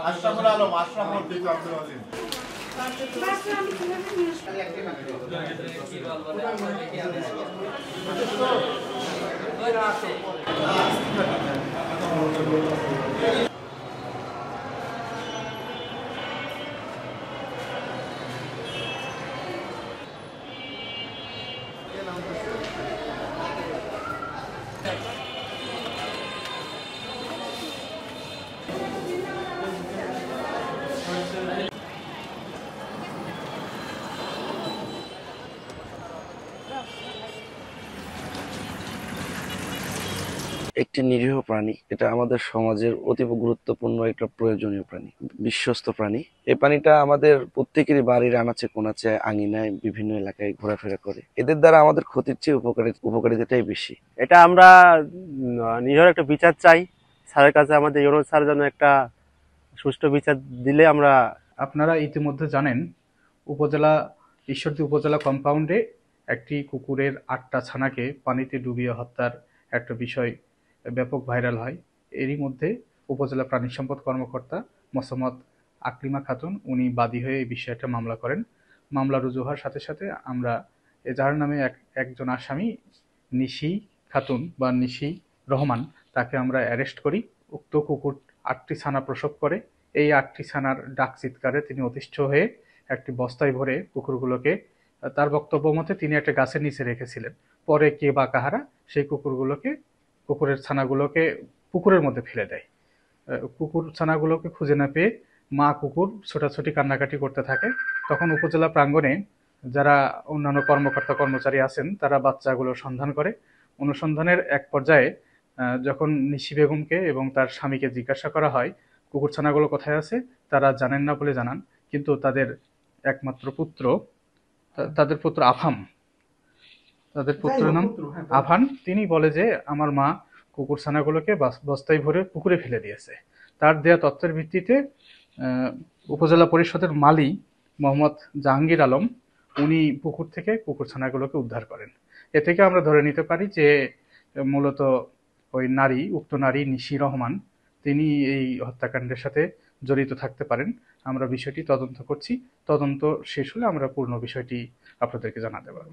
আশরাফুল আলম, আশরাফুল আব্দুল আলিম। একটি নিরীহ প্রাণী, এটা আমাদের সমাজের অতীব গুরুত্বপূর্ণ একটা প্রয়োজনীয় প্রাণী, বিশ্বস্ত প্রাণী। এই প্রাণীটা আমাদের প্রত্যেকেরই বাড়ির আনাচে কোনাচে আঙিনায় বিভিন্ন এলাকায় ঘোরাফেরা করে। এদের দ্বারা আমাদের ক্ষতির চেয়ে উপকারিতাটাই বেশি। এটা আমরা নিরীহ একটা বিচার চাই স্যারের কাছে। আমাদের ইউনুস স্যার যেন একটা সুষ্ঠু বিচার দিলে আমরা। আপনারা ইতিমধ্যে জানেন, ঈশ্বরদী উপজেলা কম্পাউন্ডে একটি কুকুরের 8টা ছানাকে পানিতে ডুবিয়ে হত্যার একটা বিষয় ব্যাপক ভাইরাল হয়। এরই মধ্যে উপজেলা প্রাণী সম্পদ কর্মকর্তা মোসাম্মদ আকলিমা খাতুন উনি বাদী হয়ে এই বিষয়ে মামলা করেন। মামলা রুজু হওয়ার সাথে সাথে আমরা যার নামে একজন আসামি নিশি খাতুন বা নিশি রহমান, তাকে আমরা অ্যারেস্ট করি। উক্ত কুকুর 8টি ছানা প্রসব করে। এই 8টি ছানার ডাক চিৎকারে তিনি অতিষ্ঠ হয়ে একটি বস্তায় ভরে কুকুরগুলোকে, তার বক্তব্য মতে তিনি একটা গাছের নিচে রেখেছিলেন। পরে কে বা কাহারা সেই কুকুরের ছানাগুলোকে পুকুরের মধ্যে ফেলে দেয়। কুকুর ছানাগুলোকে খুঁজে না পেয়ে মা কুকুর ছোটাছুটি কান্নাকাটি করতে থাকে। তখন উপজেলা প্রাঙ্গণে যারা অন্যান্য কর্মকর্তা কর্মচারী আছেন তারা বাচ্চাগুলোর সন্ধান করে। অনুসন্ধানের এক পর্যায়ে যখন নিশি বেগমকে এবং তার স্বামীকে জিজ্ঞাসা করা হয় কুকুর ছানাগুলো কোথায় আছে, তারা জানেন না বলে জানান। কিন্তু তাদের একমাত্র পুত্র, তাদের পুত্র আফাম, তাদের পুত্রের নাম আফান, তিনি বলে যে আমার মা কুকুর ছানাগুলোকে বস্তায় ভরে পুকুরে ফেলে দিয়েছে। তার দেয়া তথ্যের ভিত্তিতে উপজেলা পরিষদের মালি মোহাম্মদ জাহাঙ্গীর আলম উনি পুকুর থেকে কুকুর ছানাগুলোকে উদ্ধার করেন। এ থেকে আমরা ধরে নিতে পারি যে মূলত ওই উক্ত নারী নিশি রহমান তিনি এই হত্যাকাণ্ডের সাথে জড়িত থাকতে পারেন। আমরা বিষয়টি তদন্ত করছি। তদন্ত শেষ হলে আমরা পূর্ণ বিষয়টি আপনাদেরকে জানাতে পারব।